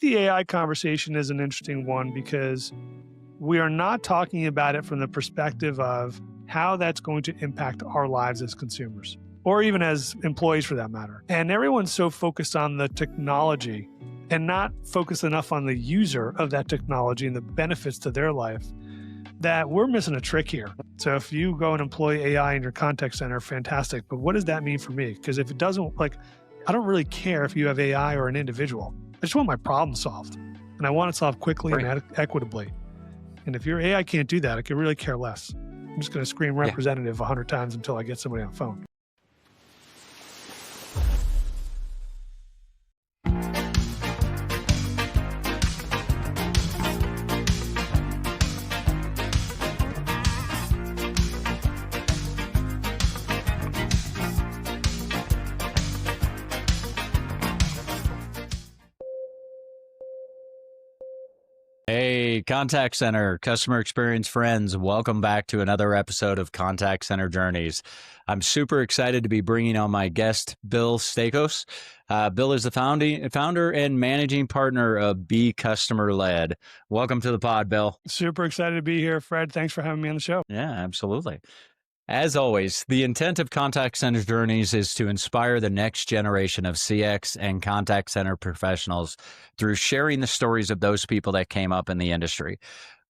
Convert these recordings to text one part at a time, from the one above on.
the AI conversation is an interesting one because we are not talking about it from the perspective of how that's going to impact our lives as consumers or even as employees for that matter. And everyone's so focused on the technology and not focused enough on the user of that technology and the benefits to their life that we're missing a trick here. So if you go and employ AI in your contact center, fantastic. But what does that mean for me? Because if it doesn't, I don't really care if you have AI or an individual. I just want my problem solved. And I want it solved quickly and equitably. And if your AI can't do that, I could really care less. I'm just going to scream representative 100 times until I get somebody on the phone. Hey, contact center, customer experience friends, welcome back to another episode of Contact Center Journeys. I'm super excited to be bringing on my guest, Bill Staikos. Bill is the founder and managing partner of Be Customer Led. Welcome to the pod, Bill. Super excited to be here, Fred. Thanks for having me on the show. Yeah, absolutely. As always, the intent of Contact Center Journeys is to inspire the next generation of CX and contact center professionals through sharing the stories of those people that came up in the industry.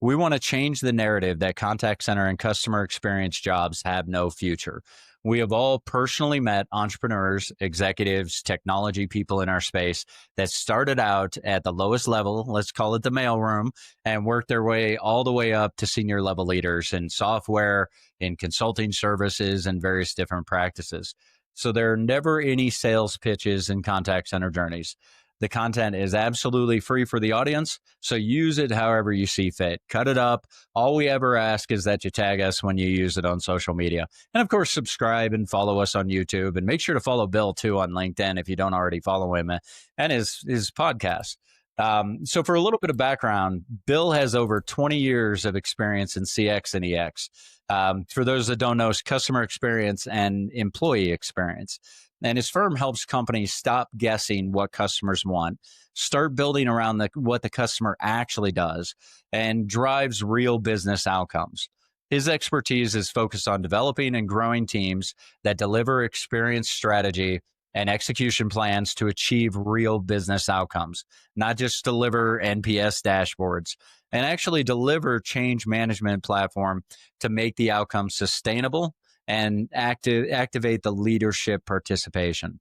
We want to change the narrative that contact center and customer experience jobs have no future. We have all personally met entrepreneurs, executives, technology people in our space that started out at the lowest level, let's call it the mailroom, and worked their way all the way up to senior level leaders in software, in consulting services, and various different practices. So there are never any sales pitches in contact center journeys. The content is absolutely free for the audience, so use it however you see fit. Cut it up. All we ever ask is that you tag us when you use it on social media. And of course, subscribe and follow us on YouTube. And make sure to follow Bill, too, on LinkedIn if you don't already follow him and his podcast. So for a little bit of background, Bill has over 20 years of experience in CX and EX. For those that don't know, it's customer experience and employee experience. And his firm helps companies stop guessing what customers want, start building around what the customer actually does, and drives real business outcomes. His expertise is focused on developing and growing teams that deliver experience strategy and execution plans to achieve real business outcomes, not just deliver NPS dashboards, and actually deliver change management platform to make the outcomes sustainable and activate the leadership participation.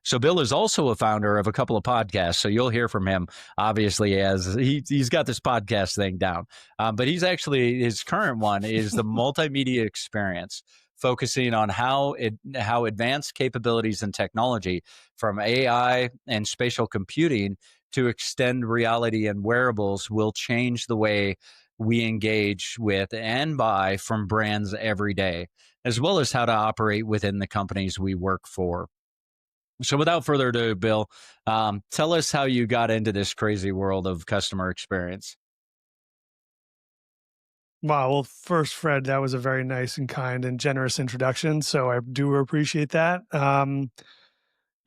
So Bill is also a founder of a couple of podcasts. So you'll hear from him, obviously, as he's got this podcast thing down. But he's actually, his current one is the multimedia experience, focusing on how advanced capabilities and technology from AI and spatial computing to extend reality and wearables will change the way we engage with and buy from brands every day, as well as how to operate within the companies we work for. So without further ado, Bill, tell us how you got into this crazy world of customer experience. Wow. Well, first, Fred, that was a very nice and kind and generous introduction. So I do appreciate that.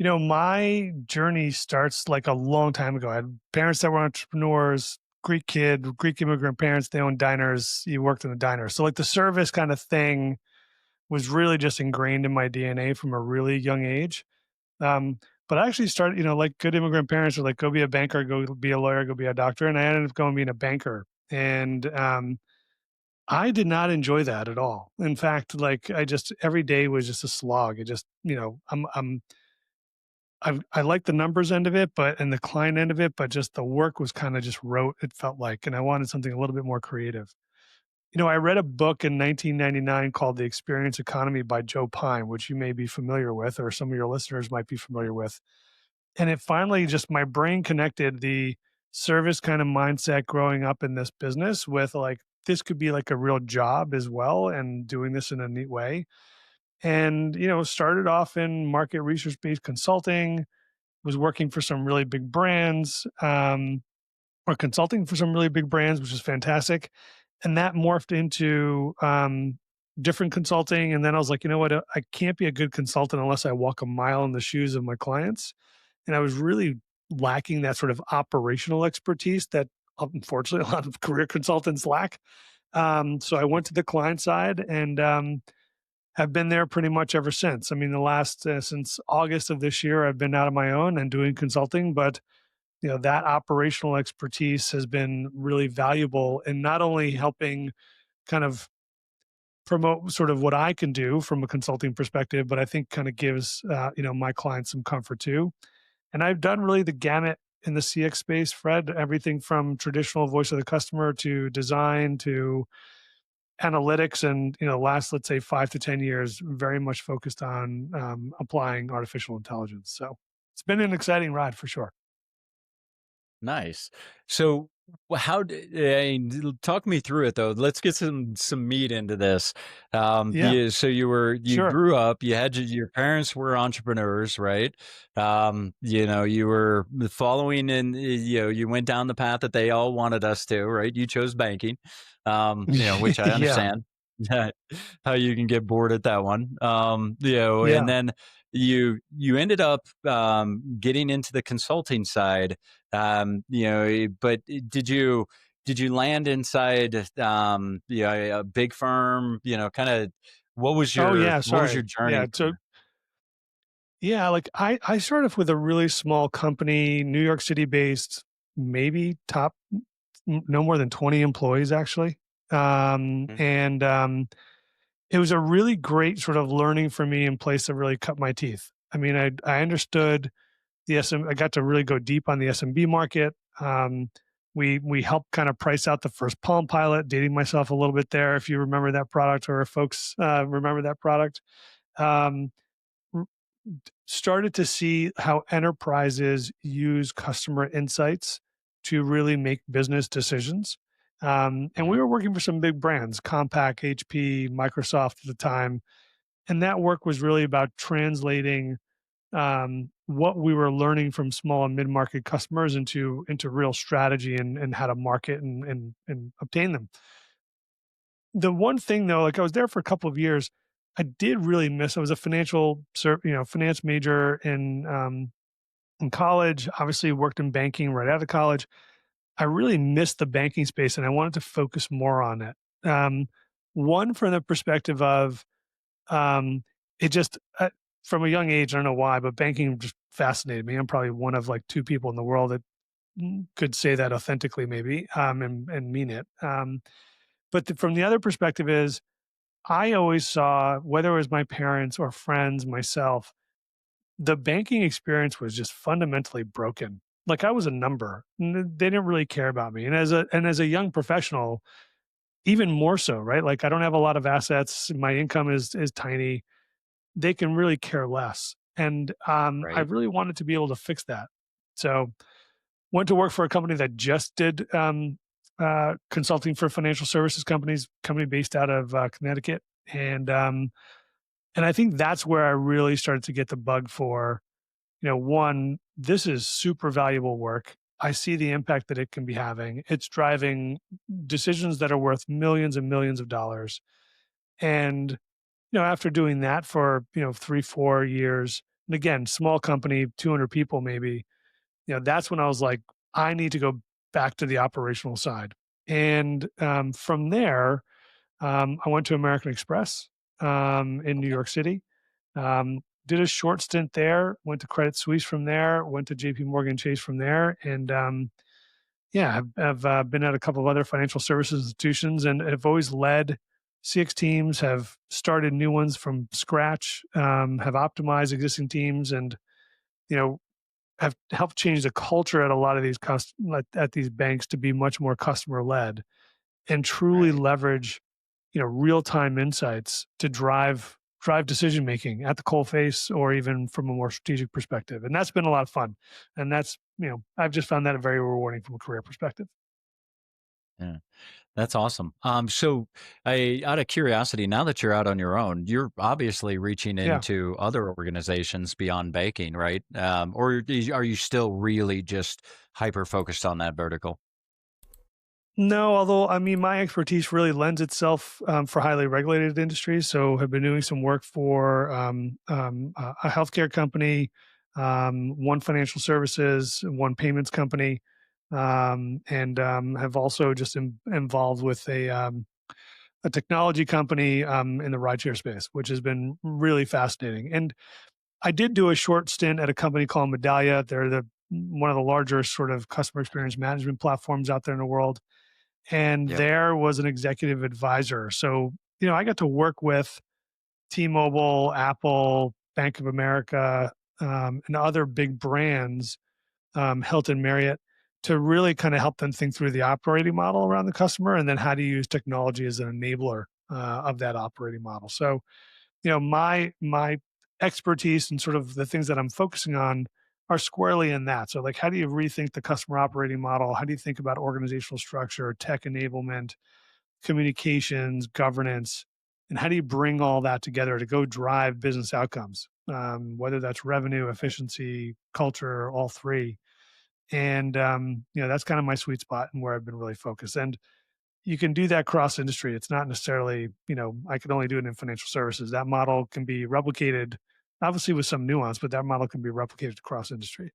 My journey starts like a long time ago. I had parents that were entrepreneurs, Greek kid, Greek immigrant parents. They owned diners. You worked in a diner. So like the service kind of thing was really just ingrained in my DNA from a really young age. But I actually started, like good immigrant parents were like, go be a banker, go be a lawyer, go be a doctor. And I ended up going being a banker. And I did not enjoy that at all. In fact, every day was just a slog. It just, I like the numbers end of it, and the client end of it, but just the work was kind of just rote, it felt like, and I wanted something a little bit more creative. I read a book in 1999 called The Experience Economy by Joe Pine, which you may be familiar with, or some of your listeners might be familiar with. And it finally just, my brain connected the service kind of mindset growing up in this business with like, this could be like a real job as well, and doing this in a neat way. And, started off in market research-based consulting, was working for some really big brands, or consulting for some really big brands, which is fantastic. And that morphed into different consulting. And then I was like, you know what? I can't be a good consultant unless I walk a mile in the shoes of my clients. And I was really lacking that sort of operational expertise that unfortunately a lot of career consultants lack. So I went to the client side and have been there pretty much ever since. I mean, the last since August of this year, I've been out on my own and doing consulting, but that operational expertise has been really valuable in not only helping kind of promote sort of what I can do from a consulting perspective, but I think kind of gives my clients some comfort too. And I've done really the gamut in the CX space, Fred, everything from traditional voice of the customer to design to analytics. And, last, let's say 5 to 10 years, very much focused on applying artificial intelligence. So it's been an exciting ride for sure. Nice. So, how did talk me through it though? Let's get some meat into this. Yeah, So you sure. grew up. You had your parents were entrepreneurs, right? You were following, and you went down the path that they all wanted us to, right? You chose banking, which I Yeah, understand. How you can get bored at that one. And yeah. then you ended up getting into the consulting side, but did you land inside a big firm, kind of what was Oh your yeah, what was your sorry. journey Yeah, so there? yeah, like I started off with a really small company, New York City based, maybe top no more than 20 employees actually. Mm. And It was a really great sort of learning for me and place to really cut my teeth. I mean, I understood I got to really go deep on the SMB market. We helped kind of price out the first Palm Pilot, dating myself a little bit there, if you remember that product or if folks remember that product. Um, r- Started to see how enterprises use customer insights to really make business decisions. And Mhm. we were working for some big brands, Compaq, HP, Microsoft at the time. And that work was really about translating what we were learning from small and mid-market customers into real strategy and how to market and obtain them. The one thing though, like I was there for a couple of years, I did really miss. I was a finance major in college. Obviously, worked in banking right out of college. I really missed the banking space, and I wanted to focus more on it. Um, One from the perspective of it just from a young age, I don't know why, but banking just fascinated me. I'm probably one of like two people in the world that could say that authentically, maybe, and mean it. From the other perspective is I always saw, whether it was my parents or friends, myself, the banking experience was just fundamentally broken. Like I was a number. They didn't really care about me. And as a young professional, even more so, right? Like I don't have a lot of assets. My income is tiny. They can really care less. And I Right. really wanted to be able to fix that. So went to work for a company that just did consulting for financial services company based out of Connecticut, and I think that's where I really started to get the bug for, one, this is super valuable work. I see the impact that it can be having. It's driving decisions that are worth millions and millions of dollars. And after doing that for 3 4 years, and again, small company, 200 people maybe, that's when I was like, I need to go back to the operational side. And from there, I went to American Express in New Okay. York City. Did a short stint there. Went to Credit Suisse from there. Went to J.P. Morgan Chase from there, and yeah, have been at a couple of other financial services institutions, and have always led CX teams. Have started new ones from scratch. Have optimized existing teams, and you know have helped change the culture at a lot of these at these banks to be much more customer led and truly Right. leverage real-time insights to drive decision making at the coal face or even from a more strategic perspective. And that's been a lot of fun. And that's, I've just found that very rewarding from a career perspective. Yeah. That's awesome. So out of curiosity, now that you're out on your own, you're obviously reaching Yeah. into other organizations beyond baking, right? Or are you still really just hyper focused on that vertical? No, although I mean, my expertise really lends itself for highly regulated industries. So, have been doing some work for a healthcare company, one financial services, one payments company, and have also just involved with a technology company in the rideshare space, which has been really fascinating. And I did do a short stint at a company called Medallia. They're the one of the larger sort of customer experience management platforms out there in the world. And Yep. there was an executive advisor. So, I got to work with T-Mobile, Apple, Bank of America, and other big brands, Hilton, Marriott, to really kind of help them think through the operating model around the customer, and then how to use technology as an enabler of that operating model. So, my expertise and sort of the things that I'm focusing on are squarely in that. So, like, how do you rethink the customer operating model? How do you think about organizational structure, tech enablement, communications, governance, and how do you bring all that together to go drive business outcomes? Whether that's revenue, efficiency, culture, all three. And that's kind of my sweet spot and where I've been really focused. And you can do that cross industry. It's not necessarily, I could only do it in financial services. That model can be replicated, obviously with some nuance, but that model can be replicated across industry.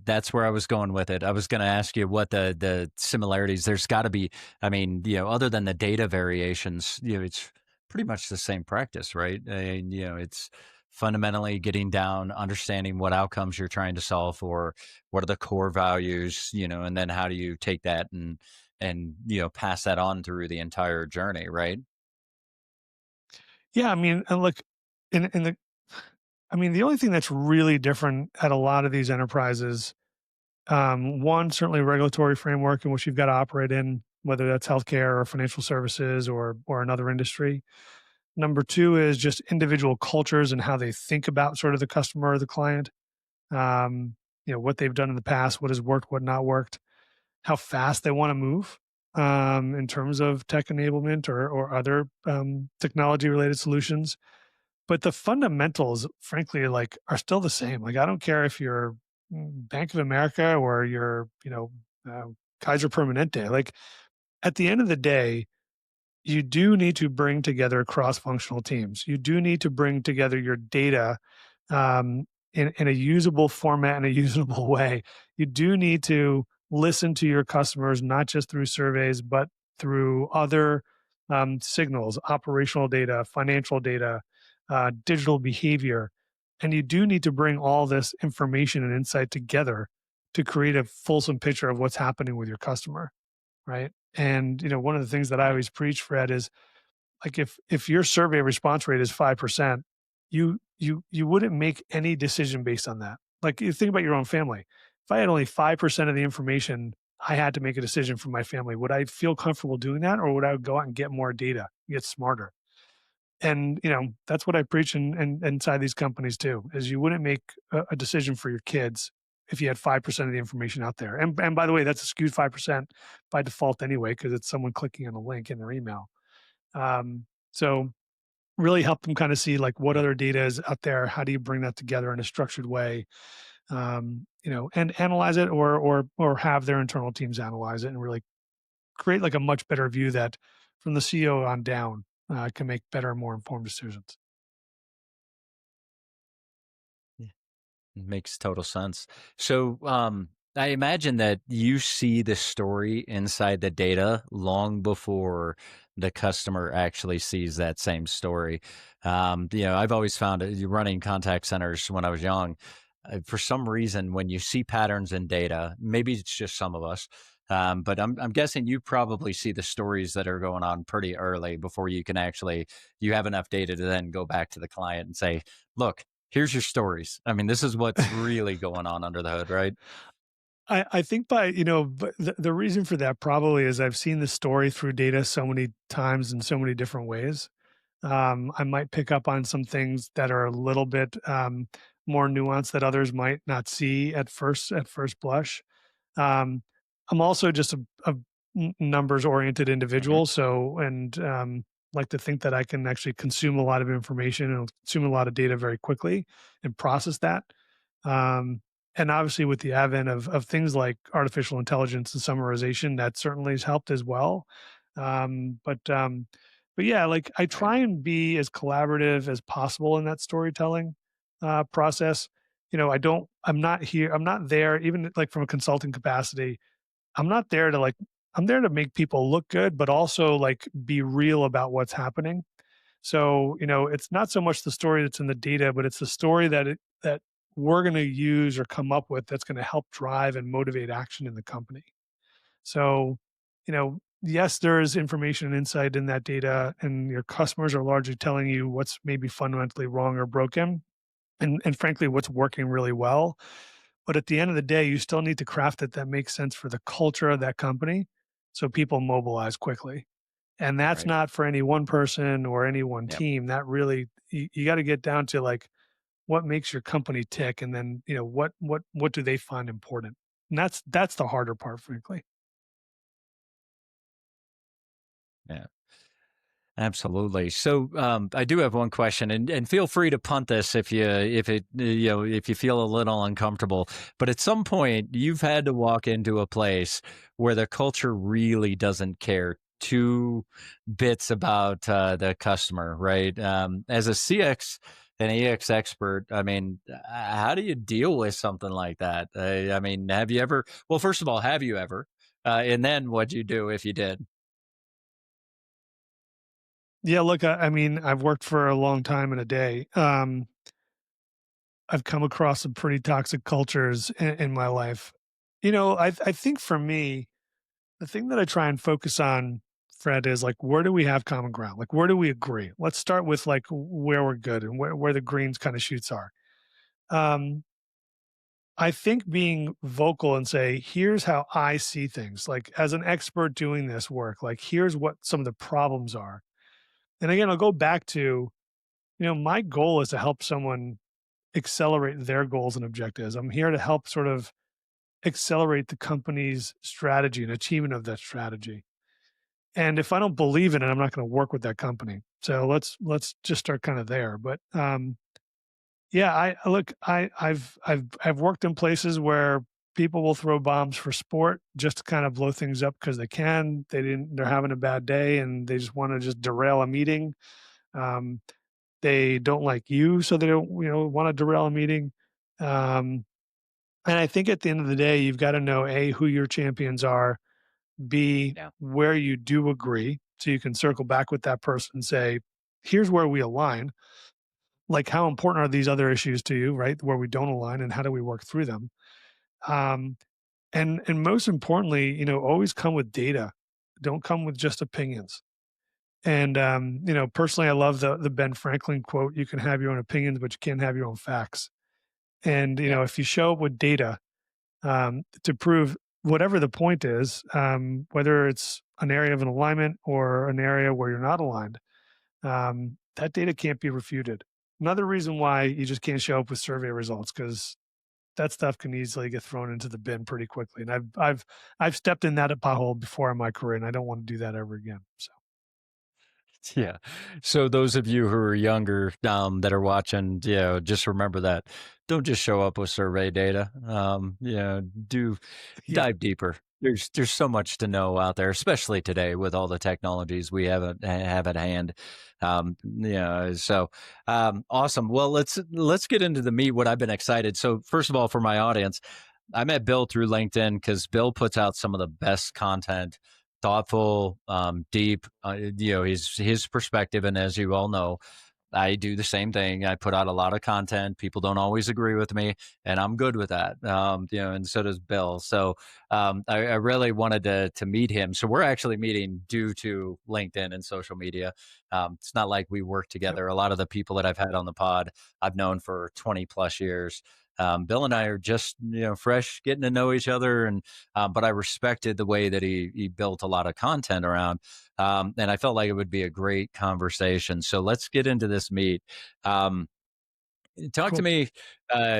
That's where I was going with it. I was going to ask you what the similarities. There's got to be. I mean, other than the data variations, it's pretty much the same practice, right? And it's fundamentally getting down, understanding what outcomes you're trying to solve for, what are the core values, and then how do you take that and pass that on through the entire journey, right? Yeah, I mean, and look, in the, I mean, the only thing that's really different at a lot of these enterprises, one, certainly regulatory framework in which you've got to operate in, whether that's healthcare or financial services or another industry. Number two is just individual cultures and how they think about sort of the customer or the client. What they've done in the past, what has worked, what not worked, how fast they want to move in terms of tech enablement or other technology related solutions. But the fundamentals, frankly, like are still the same. Like I don't care if you're Bank of America or you're, uh, Kaiser Permanente. Like at the end of the day, you do need to bring together cross-functional teams. You do need to bring together your data in a usable format and a usable way. You do need to listen to your customers, not just through surveys, but through other signals, operational data, financial data, digital behavior. And you do need to bring all this information and insight together to create a fulsome picture of what's happening with your customer, right? And one of the things that I always preach, Fred, is like if your survey response rate is 5%, you wouldn't make any decision based on that. Like you think about your own family. If I had only 5% of the information I had to make a decision for my family, would I feel comfortable doing that, or would I go out and get more data, get smarter? And that's what I preach inside these companies too. Is you wouldn't make a decision for your kids if you had 5% of the information out there. And by the way, that's a skewed 5% by default anyway, because it's someone clicking on a link in their email. So really help them kind of see like what Yep. other data is out there. How do you bring that together in a structured way? And analyze it or have their internal teams analyze it and really create like a much better view that from the CEO on down can make better, more informed decisions. Makes total sense. So, I imagine that you see the story inside the data long before the customer actually sees that same story. I've always found it running contact centers when I was young. For some reason, when you see patterns in data, maybe it's just some of us, but I'm guessing you probably see the stories that are going on pretty early before you can actually you have enough data to then go back to the client and say, "Look, here's your stories." I mean, this is what's really going on under the hood, right? I think but the reason for that probably is I've seen the story through data so many times in so many different ways. I might pick up on some things that are a little bit more nuanced that others might not see at first blush. Um, I'm also just a numbers oriented Mhm. individual, so and like to think that I can actually consume a lot of information and consume a lot of data very quickly and process that. Um, and obviously, with the advent of things like artificial intelligence and summarization, that certainly has helped as well. Um, but but yeah, like I Right. try and be as collaborative as possible in that storytelling. process. I'm not here. I'm not there, even like from a consulting capacity. I'm not there to like, I'm there to make people look good, but also like be real about what's happening. So, it's not so much the story that's in the data, but it's the story that we're going to use or come up with that's going to help drive and motivate action in the company. So, yes, there is information and insight in that data, and your customers are largely telling you what's maybe fundamentally wrong or broken, and frankly, what's working really well. But at the end of the day, you still need to craft it that makes sense for the culture of that company, so people mobilize quickly. And that's Right. not for any one person or any one Yep. team. That really, you got to get down to like what makes your company tick, and then what do they find important. And that's the harder part, frankly. Yeah. Absolutely. So, I do have one question, and feel free to punt this if you feel a little uncomfortable. But at some point, you've had to walk into a place where the culture really doesn't care two bits about the customer, right? As a CX and EX expert, I mean, how do you deal with something like that? I mean, have you ever? Well, first of all, have you ever? And then, what'd you do if you did? Yeah, look, I mean, I've worked for a long time in a day. I've come across some pretty toxic cultures in my life. I think for me, the thing that I try and focus on, Fred, is like, where do we have common ground? Like, where do we agree? Let's start with like where we're good and where the greens kind of shoots are. Um, I think being vocal and say, here's how I see things, like as an expert doing this work, like here's what some of the problems are. And again, I'll go back to, my goal is to help someone accelerate their goals and objectives. I'm here to help sort of accelerate the company's strategy and achievement of that strategy. And if I don't believe in it, I'm not going to work with that company. So let's just start kind of there. But yeah, I look, I've worked in places where people will throw bombs for sport just to kind of blow things up because they can. They're having a bad day and they just want to just derail a meeting. Um, they don't like you, so they don't, want to derail a meeting. Um, and I think at the end of the day, you've got to know A, who your champions are, B, Yeah. where you do agree. So you can circle back with that person and say, here's where we align. Like, how important are these other issues to you, right? Where we don't align, and how do we work through them? Um, and most importantly, always come with data. Don't come with just opinions. And personally, I love the Ben Franklin quote: "You can have your own opinions, but you can't have your own facts." And Yeah. if you show up with data to prove whatever the point is, whether it's an area of an alignment or an area where you're not aligned, that data can't be refuted. Another reason why you just can't show up with survey results, because that stuff can easily get thrown into the bin pretty quickly. And I've stepped in that pothole before in my career, and I don't want to do that ever again. So Yeah. So those of you who are younger, that are watching, just remember that. Don't just show up with survey data. Do yeah, dive deeper. There's so much to know out there, especially today with all the technologies we have at hand. Awesome. Well, let's get into the meat. What I've been excited. So first of all, for my audience, I met Bill through LinkedIn because Bill puts out some of the best content, thoughtful, deep. His perspective, and as you all know, I do the same thing. I put out a lot of content. People don't always agree with me, and I'm good with that. And so does Bill. So I really wanted to meet him. So we're actually meeting due to LinkedIn and social media. It's not like we work yep, together. A lot of the people that I've had on the pod, I've known for 20 plus years. Bill and I are just fresh, getting to know each other, and but I respected the way that he built a lot of content around. And I felt like it would be a great conversation. So let's get into this meet. Um, Talk to cool. me.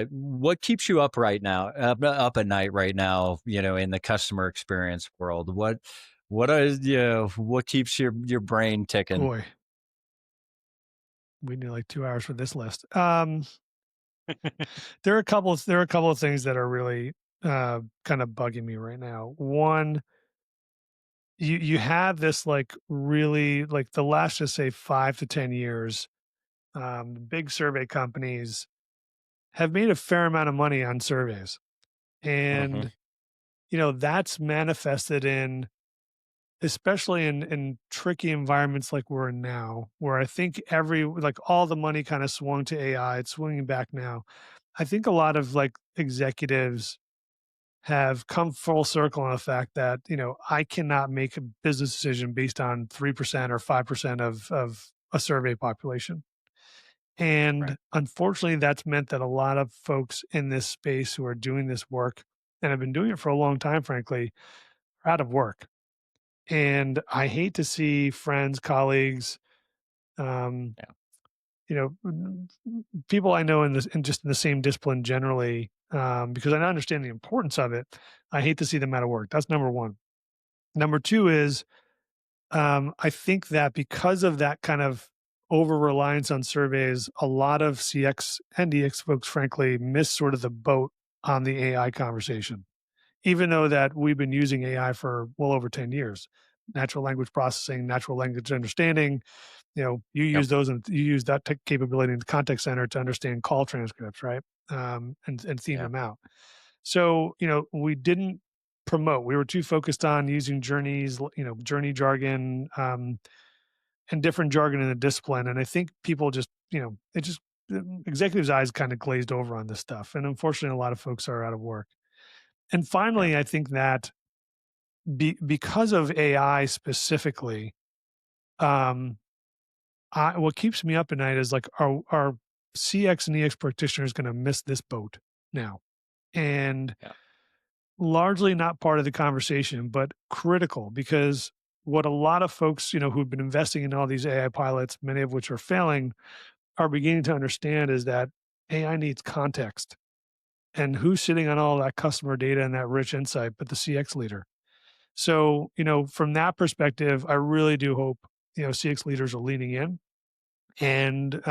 What keeps you up right now, up at night right now? In the customer experience world, what keeps your brain ticking? Boy, we need like 2 hours for this list. There are a couple of things that are really kind of bugging me right now. One, you have this like really like the last, just say, 5 to 10 years, big survey companies. have made a fair amount of money on surveys. Hmm. And, that's manifested in, especially in tricky environments like we're in now, where I think like all the money kind of swung to AI, it's swinging back now. I think a lot of like executives have come full circle on the fact that, I cannot make a business decision based on 3% or 5% of a survey population. Right. And unfortunately, that's meant that a lot of folks in this space who are doing this work and have been doing it for a long time, frankly, are out of work. And I hate to see friends, colleagues, um, Yeah. people I know in this, in just in the same discipline generally, because I understand the importance of it. I hate to see them out of work. That's number one. Number two is, I think that because of that kind of over reliance on surveys, a lot of CX and DX folks, frankly, miss sort of the boat on the AI conversation, even though that we've been using AI for well over 10 years. Natural language processing, natural language understanding, you Yep. use those and you use that tech capability in the contact center to understand call transcripts, right? And theme Yeah. them out. So, we didn't promote. We were too focused on using journeys, journey jargon, and different jargon in the discipline. And I think people just, it just executives' eyes kind of glazed over on this stuff. And unfortunately, a lot of folks are out of work. And Yeah. finally, I think that because of AI specifically, um, what keeps me up at night is like, are CX and EX practitioners going to miss this boat now? And Yeah. largely not part of the conversation, but critical because what a lot of folks, who've been investing in all these AI pilots, many of which are failing, are beginning to understand is that AI needs context. And who's sitting on all that customer data and that rich insight, but the CX leader. So, from that perspective, I really do hope, CX leaders are leaning in and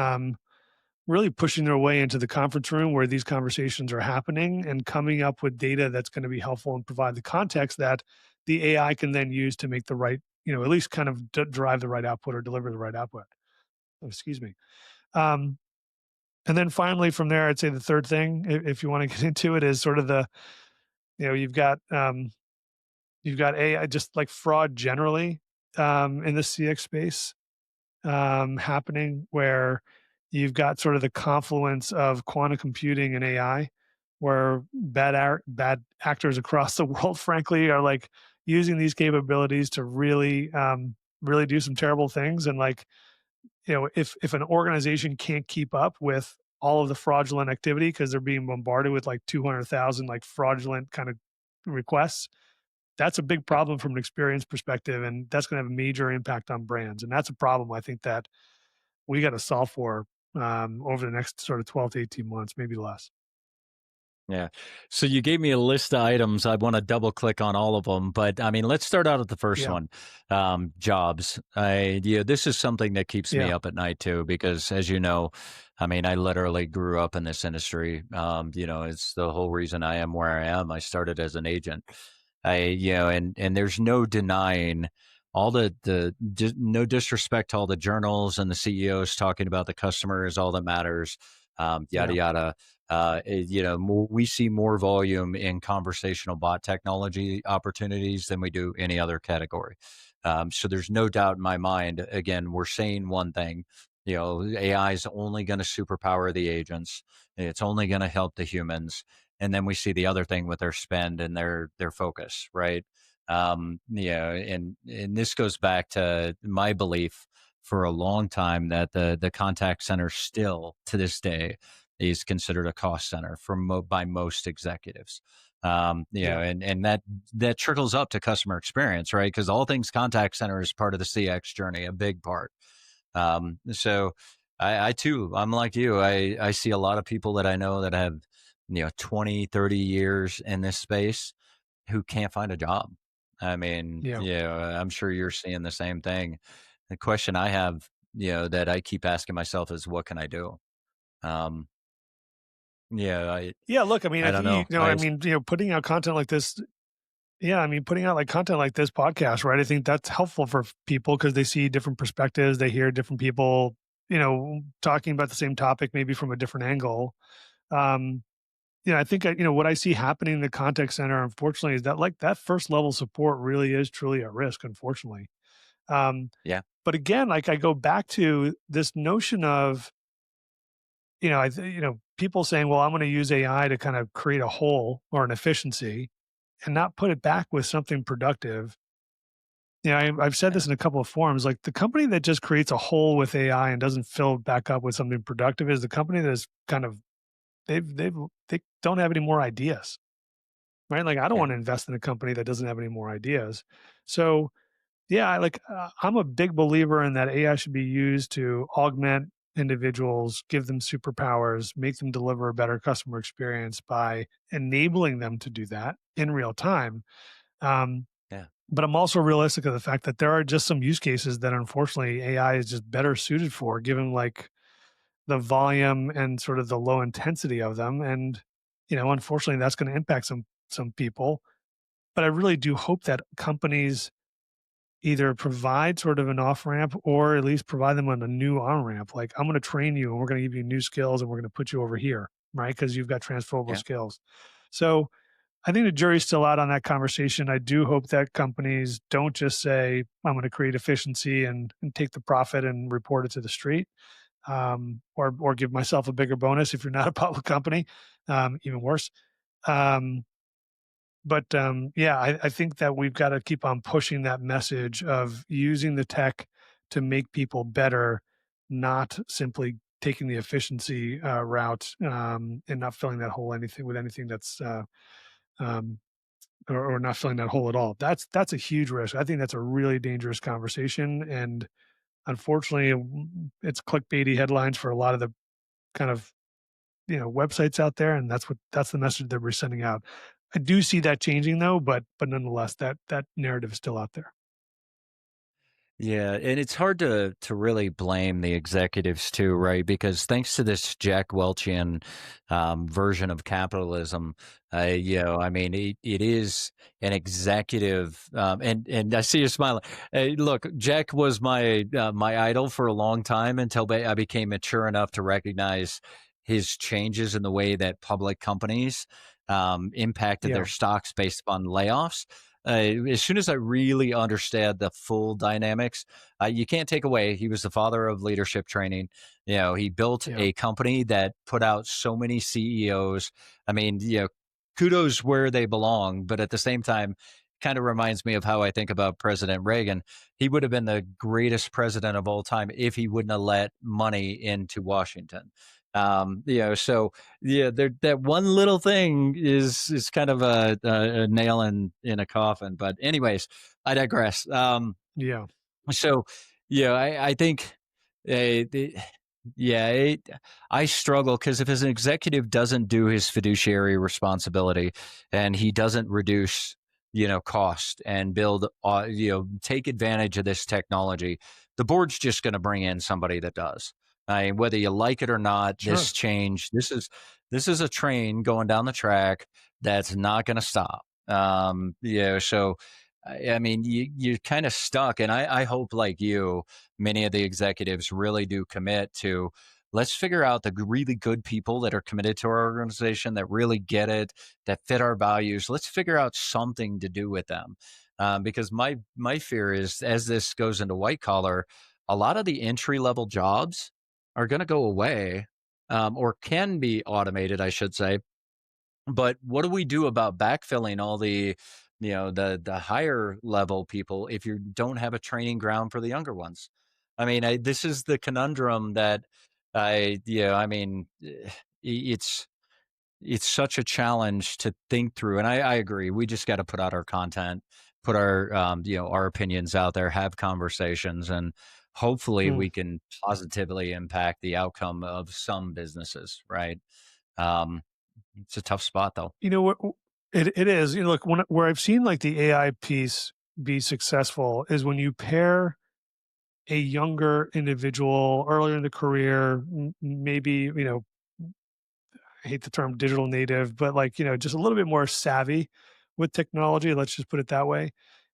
really pushing their way into the conference room where these conversations are happening and coming up with data that's going to be helpful and provide the context that the AI can then use to make the right, at least kind of drive the right output or deliver the right output. Oh, excuse me. Um, and then finally, from there, I'd say the third thing, if you want to get into it, is sort of the, you've got AI, just like fraud generally, in the CX space, happening where you've got sort of the confluence of quantum computing and AI, where bad actors across the world, frankly, are like using these capabilities to really do some terrible things. And like, if an organization can't keep up with all of the fraudulent activity because they're being bombarded with like 200,000 like fraudulent kind of requests, that's a big Yeah. problem from an experience perspective, and that's going to have a major impact on brands. And that's a problem I think that we got to solve for, over the next sort of 12 to 18 months, maybe less. Yeah. So you gave me a list of items. I want to double click on all of them, but I mean, let's start out at the first Yeah, one. Jobs. This is something that keeps me yeah, up at night too, because as you know, I mean, I literally grew up in this industry. It's the whole reason I am where I am. I started as an agent. And there's no denying all no disrespect to all the journals and the CEOs talking about the customer is all that matters. Yada yeah, yada. We see more volume in conversational bot technology opportunities than we do any other category. So there's no doubt in my mind. Again, we're saying one thing. AI is only going to superpower the agents. It's only going to help the humans. And then we see the other thing with their spend and their focus, right? And this goes back to my belief for a long time that the contact center still to this day is considered a cost center by most executives. yeah, And that trickles up to customer experience, right? Because all things contact center is part of the CX journey, a big part. So I too, I'm like you. I see a lot of people that I know that have 20, 30 years in this space who can't find a job. I mean, yeah. I'm sure you're seeing the same thing. The question I have, that I keep asking myself is, what can I do? Um, yeah, Yeah, look, I mean, I I don't think know. I putting out content like this. Yeah, I mean, putting out like content like this podcast, right? I think that's helpful for people because they see different perspectives, they hear different people, talking about the same topic, maybe from a different angle. Um, I think what I see happening in the contact center, unfortunately, is that like that first level support really is truly at risk, unfortunately. Um, Yeah. but again, like I go back to this notion of, people saying, well, I'm going to use AI to kind of create a hole or an efficiency and not put it back with something productive. I've said this Yeah. in a couple of forums. Like the company that just creates a hole with AI and doesn't fill it back up with something productive is the company that is kind of they don't have any more ideas, right? Like I don't Yeah. want to invest in a company that doesn't have any more ideas. So yeah, I'm a big believer in that AI should be used to augment individuals, give them superpowers, make them deliver a better customer experience by enabling them to do that in real time. Um, Yeah. but I'm also realistic of the fact that there are just some use cases that unfortunately AI is just better suited for, given like the volume and sort of the low intensity of them. And unfortunately, that's going to impact some people. But I really do hope that companies either provide sort of an off ramp or at least provide them on a new on ramp. Like, I'm going to train you and we're going to give you new skills and we're going to put you over here, right? Because you've got transferable Yeah. skills. So I think the jury's still out on that conversation. I do hope that companies don't just say, I'm going to create efficiency and take the profit and report it to the street, or give myself a bigger bonus if you're not a public company, even worse. Um, but yeah, I think that we've got to keep on pushing that message of using the tech to make people better, not simply taking the efficiency route, and not filling that hole anything with anything that's um, or not filling that hole at all. That's a huge risk. I think that's a really dangerous conversation, and unfortunately, it's clickbaity headlines for a lot of the kind of websites out there, and that's the message that we're sending out. I do see that changing though, but nonetheless, that narrative is still out there. Yeah, and it's hard to really blame the executives too, right? Because thanks to this Jack Welchian version of capitalism, I mean, it is an executive, and I see you smiling. Hey, look, Jack was my idol for a long time until I became mature enough to recognize his changes in the way that public companies impacted their Yeah, stocks based upon layoffs. As soon as I really understand the full dynamics, you can't take away he was the father of leadership training. He built yeah, a company that put out so many CEOs. I mean, kudos where they belong, but at the same time, kind of reminds me of how I think about President Reagan. He would have been the greatest president of all time if he wouldn't have let money into Washington. So yeah, that one little thing is kind of a nail in a coffin. But anyways, I digress. yeah, So yeah, I think the yeah, I struggle because if an executive doesn't do his fiduciary responsibility and he doesn't reduce, cost and build, take advantage of this technology, the board's just going to bring in somebody that does. I mean, whether you like it or not, sure, this is a train going down the track that's not going to stop. So I mean, you're kind of stuck. And I hope, like you, many of the executives really do commit to let's figure out the really good people that are committed to our organization, that really get it, that fit our values. Let's figure out something to do with them. Because my fear is as this goes into white collar, a lot of the entry level jobs are going to go away, or can be automated, I should say, but what do we do about backfilling all the higher level people if you don't have a training ground for the younger ones? I mean, this is the conundrum that I mean, it's such a challenge to think through. And I agree. We just got to put out our content, put our our opinions out there, have conversations, and hopefully mm. we can positively impact the outcome of some businesses. Right? Um, it's a tough spot though. What it is. Look, where I've seen like the AI piece be successful is when you pair a younger individual earlier in the career, maybe I hate the term digital native, but like, just a little bit more savvy with technology. Let's just put it that way.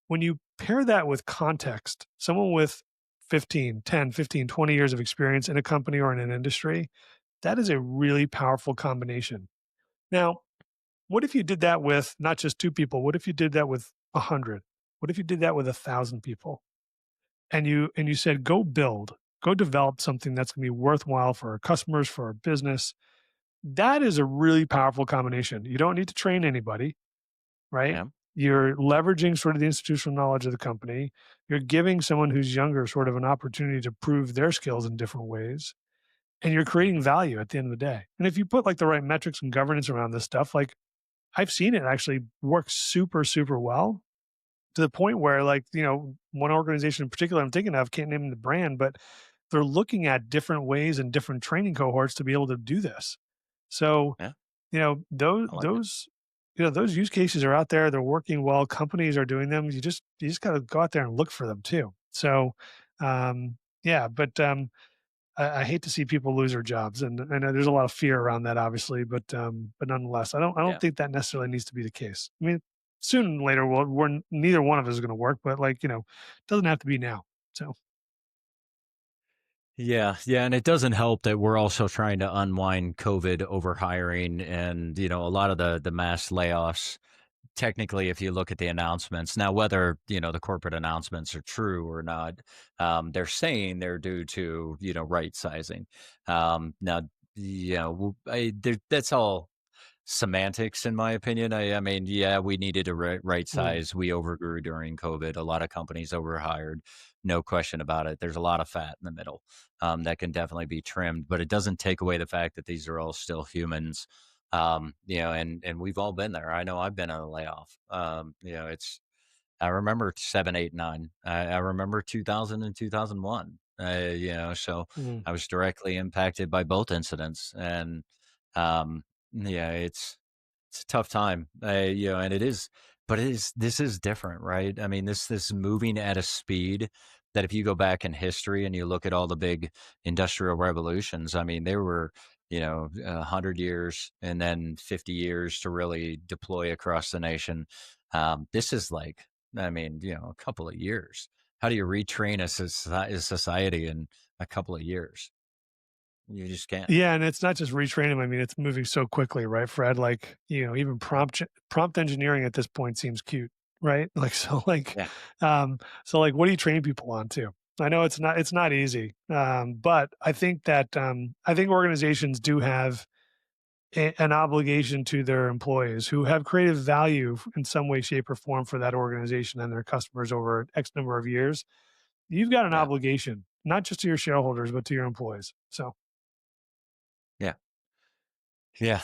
When you pair that with context, someone with 15, 10, 15, 20 years of experience in a company or in an industry, That is a really powerful combination. Now, what if you did that with not just 2 people? What if you did that with 100? What if you did that with 1,000 people? And you said, "Go build, go develop something that's gonna be worthwhile for our customers, for our business." That is a really powerful combination. You don't need to train anybody, right? Yeah. You're leveraging sort of the institutional knowledge of the company. You're giving someone who's younger sort of an opportunity to prove their skills in different ways, and you're creating value at the end of the day. And if you put, like, the right metrics and governance around this stuff, like, I've seen it actually work super, super well to the point where, like, one organization in particular I'm thinking of, can't name the brand, but they're looking at different ways and different training cohorts to be able to do this. So, Yeah. those I like it. those use cases are out there. They're working well. Companies are doing them. You just got to go out there and look for them too. So, yeah, but I hate to see people lose their jobs, and there's a lot of fear around that, obviously. But nonetheless, I don't Yeah. think that necessarily needs to be the case. I mean, sooner or later, we're neither one of us is going to work, but, like, it doesn't have to be now. So Yeah, yeah, and it doesn't help that we're also trying to unwind COVID overhiring and a lot of the mass layoffs. Technically, if you look at the announcements now, whether the corporate announcements are true or not, they're saying they're due to right sizing. Now, that's all semantics in my opinion. I mean, yeah, we needed a right mm, size. We overgrew during COVID. A lot of companies overhired, no question about it. There's a lot of fat in the middle that can definitely be trimmed, but it doesn't take away the fact that these are all still humans. And we've all been there. I know I've been on a layoff. It's I remember 7, 8, 9. I remember 2000 and 2001. So mm. I was directly impacted by both incidents, and yeah, it's a tough time. And it is, but this is different, right? I mean, this moving at a speed that if you go back in history and you look at all the big industrial revolutions, I mean, they were 100 years and then 50 years to really deploy across the nation. This is like, I mean, a couple of years. How do you retrain a society in a couple of years? You just can't. Yeah, and it's not just retraining. I mean, it's moving so quickly, right, Fred? Like, even prompt engineering at this point seems cute, right? Like, Yeah, what do you train people on too? I know it's not easy, but I think organizations do have an obligation to their employees who have created value in some way, shape, or form for that organization and their customers over X number of years. You've got an yeah, obligation, not just to your shareholders, but to your employees. So. yeah. Yeah.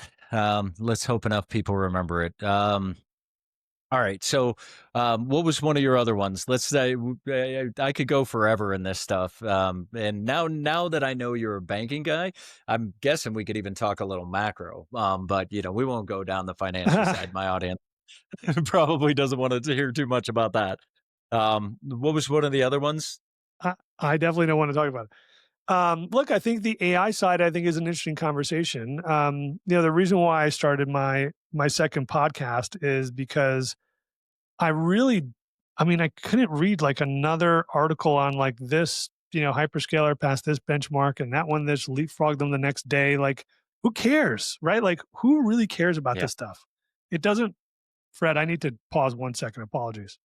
Let's hope enough people remember it. All right. So, what was one of your other ones? Let's say I could go forever in this stuff. And now that I know you're a banking guy, I'm guessing we could even talk a little macro. But we won't go down the financial side. My audience probably doesn't want to hear too much about that. What was one of the other ones? I definitely don't want to talk about it. Look, I think the AI side, I think, is an interesting conversation. The reason why I started my second podcast is because I really, I mean, I couldn't read like another article on like this, hyperscaler passed this benchmark and that one this leapfrogged them the next day. Like, who cares, right? Like, who really cares about Yeah. this stuff? It doesn't. Fred, I need to pause 1 second. Apologies.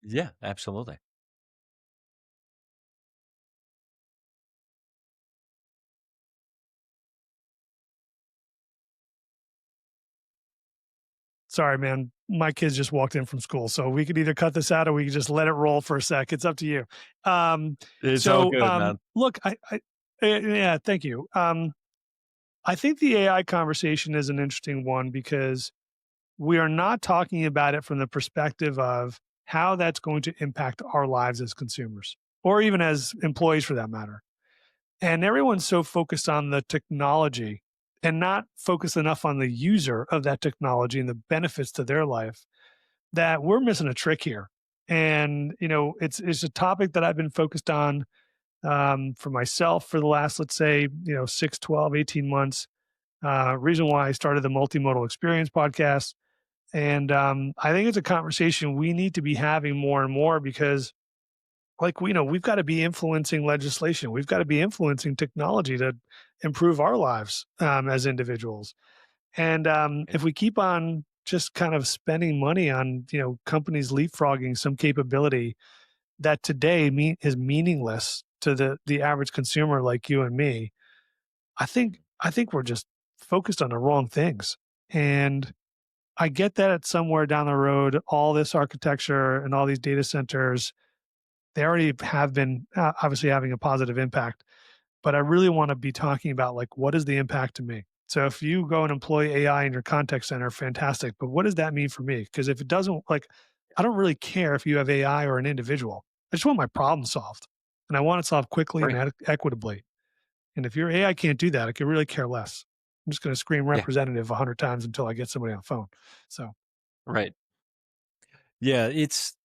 Yeah. Absolutely. Sorry, man. My kids just walked in from school, so we could either cut this out or we could just let it roll for a sec. It's up to you. Um, It's all so, good, man. look, yeah, thank you. I think the AI conversation is an interesting one because we are not talking about it from the perspective of how that's going to impact our lives as consumers or even as employees for that matter. And everyone's so focused on the technology and not focused enough on the user of that technology and the benefits to their life that we're missing a trick here. And it's a topic that I've been focused on for myself for the last, let's say, 6, 12, 18 months. Reason why I started the Multimodal Experience podcast. And I think it's a conversation we need to be having more and more because like, we've got to be influencing legislation. We've got to be influencing technology to improve our lives as individuals. And if we keep on just kind of spending money on, companies leapfrogging some capability that today is meaningless to the average consumer like you and me, I think we're just focused on the wrong things. And I get that at somewhere down the road, all this architecture and all these data centers, they already have been obviously having a positive impact. But I really want to be talking about, like, what is the impact to me? So if you go and employ AI in your contact center, fantastic. But what does that mean for me? Because if it doesn't, like, I don't really care if you have AI or an individual. I just want my problem solved, and I want it solved quickly and Right. equitably. And if your AI can't do that, I could really care less. I'm just going to scream Yeah. representative 100 times until I get somebody on the phone. So Right. Yeah, it's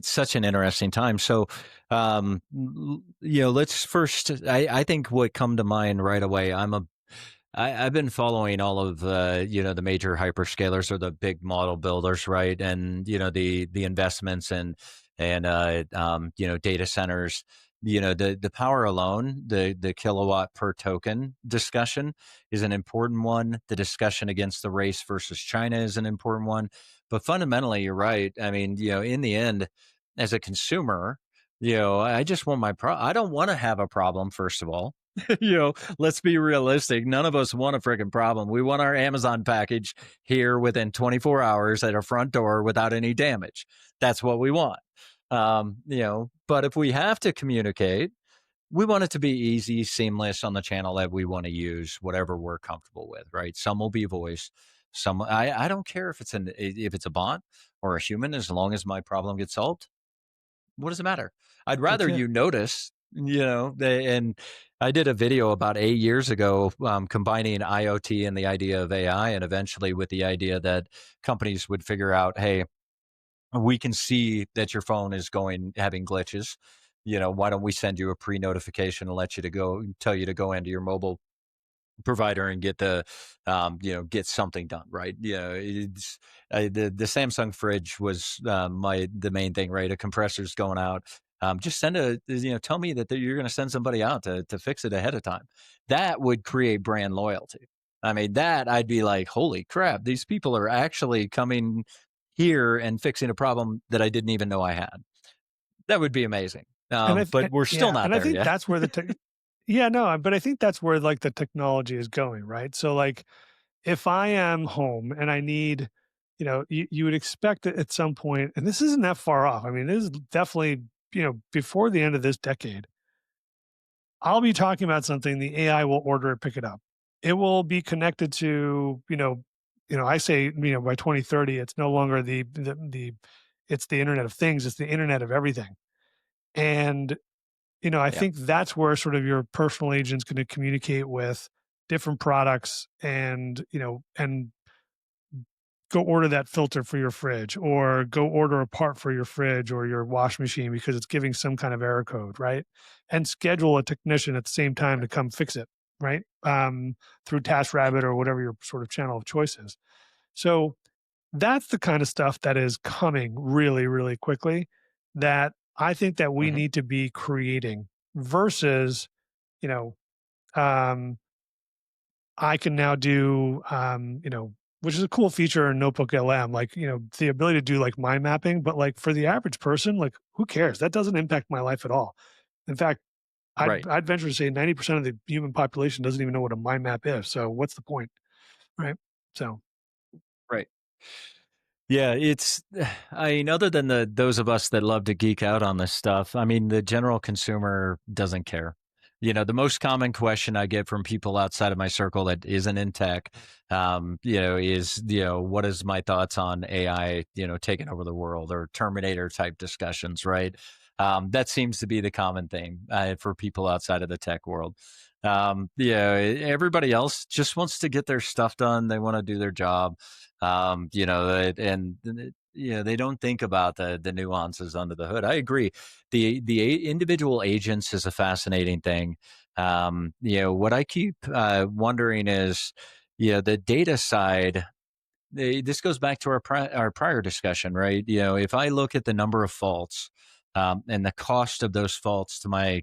such an interesting time. So, let's first. I think what come to mind right away. I've been following all of the major hyperscalers or the big model builders, right? And the investments and data centers. The power alone, the kilowatt per token discussion is an important one. The discussion against the race versus China is an important one. But fundamentally, you're right. I mean, in the end, as a consumer, I just want I don't want to have a problem, first of all. Let's be realistic. None of us want a freaking problem. We want our Amazon package here within 24 hours at our front door without any damage. That's what we want. But if we have to communicate, we want it to be easy, seamless on the channel that we want to use, whatever we're comfortable with, right? Some will be voice. I don't care if it's a bot or a human, as long as my problem gets solved. What does it matter? I'd that's rather it. you notice, and I did a video about 8 years ago, combining IoT and the idea of AI, and eventually with the idea that companies would figure out, hey, we can see that your phone is having glitches. Why don't we send you a pre notification and tell you to go into your mobile provider and get something done, right? It's the Samsung fridge was the main thing, right? A compressor's going out. Just tell me that you're going to send somebody out to fix it ahead of time. That would create brand loyalty. I mean, that I'd be like, holy crap, these people are actually coming here and fixing a problem that I didn't even know I had. That would be amazing. But we're still Yeah, not and I there think yet. that's where the tech. Yeah, no, but I think that's where, like, the technology is going, right? So, like, if I am home and I need, you would expect it at some point, and this isn't that far off. I mean, this is definitely, before the end of this decade, I'll be talking about something, the AI will order it, pick it up. It will be connected to, I say, by 2030, it's no longer it's the Internet of Things, it's the Internet of everything. And, I Yeah. think that's where sort of your personal agent's going to communicate with different products and go order that filter for your fridge or go order a part for your fridge or your wash machine because it's giving some kind of error code, right? And schedule a technician at the same time to come fix it, right? Through TaskRabbit or whatever your sort of channel of choice is. So that's the kind of stuff that is coming really, really quickly that I think that we Hmm. need to be creating versus, you know, um, I can now do, which is a cool feature in Notebook LM, like, the ability to do like mind mapping, but like for the average person, like who cares? That doesn't impact my life at all. In fact, I'd, Right. I'd venture to say 90% of the human population doesn't even know what a mind map is. So what's the point? Right. So, Right. Yeah, I mean, other than those of us that love to geek out on this stuff, I mean, the general consumer doesn't care. The most common question I get from people outside of my circle that isn't in tech, is, what is my thoughts on AI, taking over the world, or Terminator type discussions, right? That seems to be the common thing for people outside of the tech world. Everybody else just wants to get their stuff done. They want to do their job. They don't think about the nuances under the hood. I agree. The individual agents is a fascinating thing. What I keep wondering is, the data side. This goes back to our prior discussion, right? If I look at the number of faults and the cost of those faults to my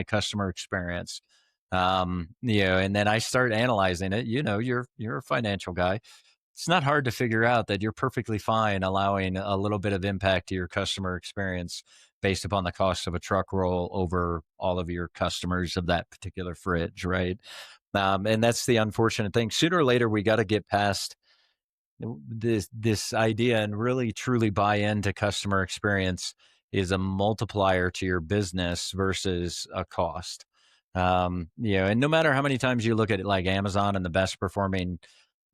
customer experience. And then I start analyzing it. You're a financial guy. It's not hard to figure out that you're perfectly fine allowing a little bit of impact to your customer experience based upon the cost of a truck roll over all of your customers of that particular fridge, right? And that's the unfortunate thing. Sooner or later, we got to get past this idea and really truly buy into customer experience is a multiplier to your business versus a cost. And no matter how many times you look at it, like Amazon and the best performing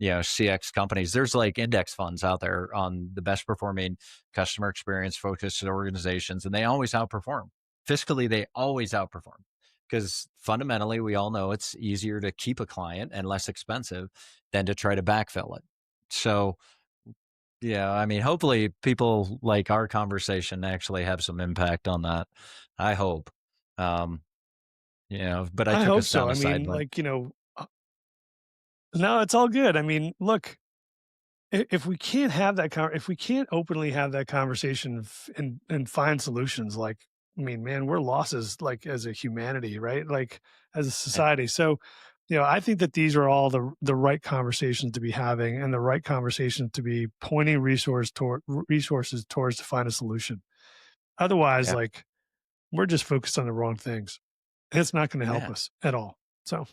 CX companies, there's like index funds out there on the best performing customer experience focused organizations, and they always outperform. Fiscally, they always outperform because fundamentally we all know it's easier to keep a client and less expensive than to try to backfill it. So, yeah, I mean, hopefully people like our conversation actually have some impact on that. I hope. Um, but I I took hope us so. down I a side, mean, but no, it's all good. I mean, look, if we can't have that if we can't openly have that conversation and find solutions, like, I mean, man, we're losses, like, as a humanity, right? Like, as a yeah, society. So, I think that these are all the right conversations to be having, and the right conversations to be pointing resources towards to find a solution. Otherwise, yeah, like, we're just focused on the wrong things. It's not going to help yeah. us at all. So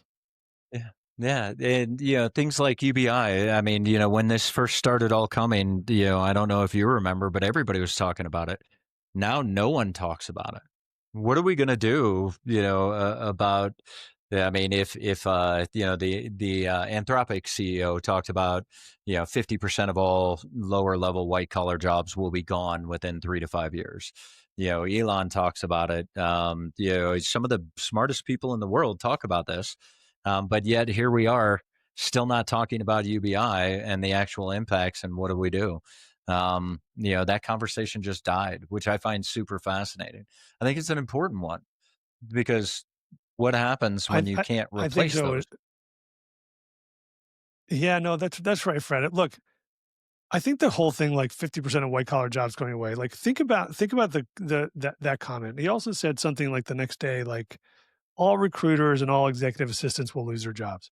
Yeah. Yeah. And, things like UBI. I mean, when this first started all coming, I don't know if you remember, but everybody was talking about it. Now no one talks about it. What are we going to do, about, yeah, I mean, if the Anthropic CEO talked about, 50% of all lower level white collar jobs will be gone within 3 to 5 years. Elon talks about it. Some of the smartest people in the world talk about this, but yet here we are still not talking about UBI and the actual impacts and what do we do? That conversation just died, which I find super fascinating. I think it's an important one because what happens I when you I, can't I think replace so. those? Yeah, no, that's right, Fred. Look, I think the whole thing, like 50% of white collar jobs going away. Like, think about that comment. He also said something like the next day, like, all recruiters and all executive assistants will lose their jobs.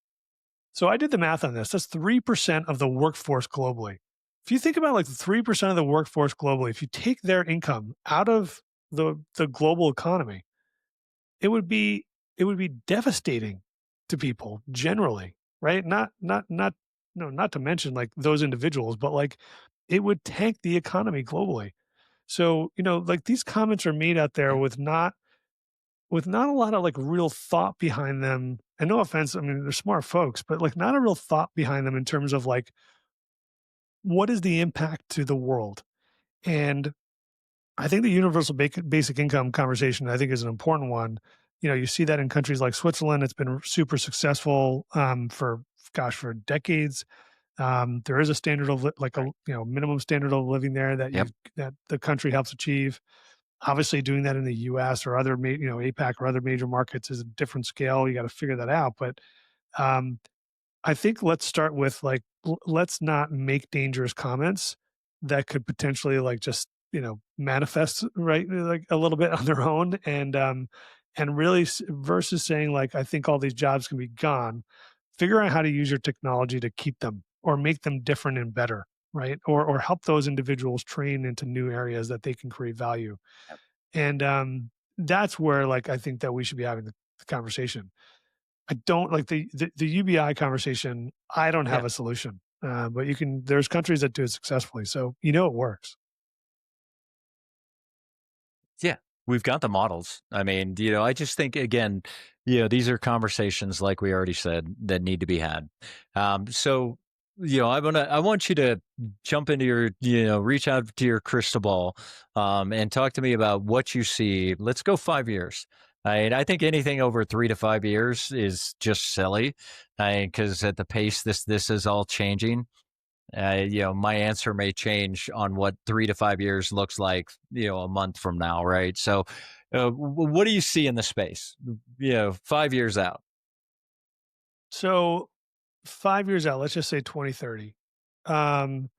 So I did the math on this. That's 3% of the workforce globally. If you think about, like, 3% of the workforce globally, if you take their income out of the global economy, it would be it would be devastating to people generally, right? Not no, not to mention, like, those individuals, but, like, it would tank the economy globally. So, like, these comments are made out there Yeah, with not a lot of, like, real thought behind them. And no offense, I mean, they're smart folks, but, like, not a real thought behind them in terms of, like, what is the impact to the world? And I think the universal basic income conversation, I think, is an important one. You see that in countries like Switzerland. It's been super successful, for, gosh, for decades. There is a standard of like a right. minimum standard of living there Yep. that the country helps achieve. Obviously, doing that in the U.S. or other APAC or other major markets is a different scale. You got to figure that out. But um, I think let's start with, like, let's not make dangerous comments that could potentially, like, just, manifest, right, like, a little bit on their own. And really, versus saying, like, I think all these jobs can be gone. Figure out how to use your technology to keep them or make them different and better, right? Or help those individuals train into new areas that they can create value. Yep. And that's where, like, I think that we should be having the conversation. I don't like the UBI conversation. I don't have Yeah. a solution, but there's countries that do it successfully, so it works. Yeah, we've got the models. I mean, I just think again, these are conversations like we already said that need to be had. So, I want you to jump into reach out to your crystal ball, and talk to me about what you see. Let's go 5 years. I think anything over 3 to 5 years is just silly, because at the pace this is all changing, my answer may change on what 3 to 5 years looks like, a month from now, right? So, what do you see in the space, 5 years out? So 5 years out, let's just say 2030. Um,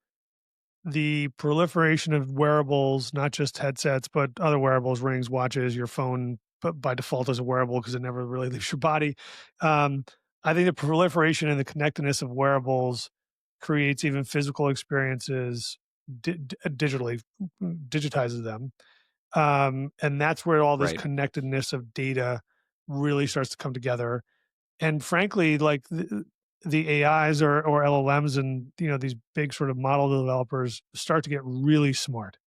the proliferation of wearables, not just headsets, but other wearables, rings, watches, your phone, but by default as a wearable because it never really leaves your body. Um, I think the proliferation and the connectedness of wearables creates even physical experiences digitally, digitizes them. And that's where all this Right. connectedness of data really starts to come together. And frankly, like the AIs or LLMs and these big sort of model developers start to get really smart.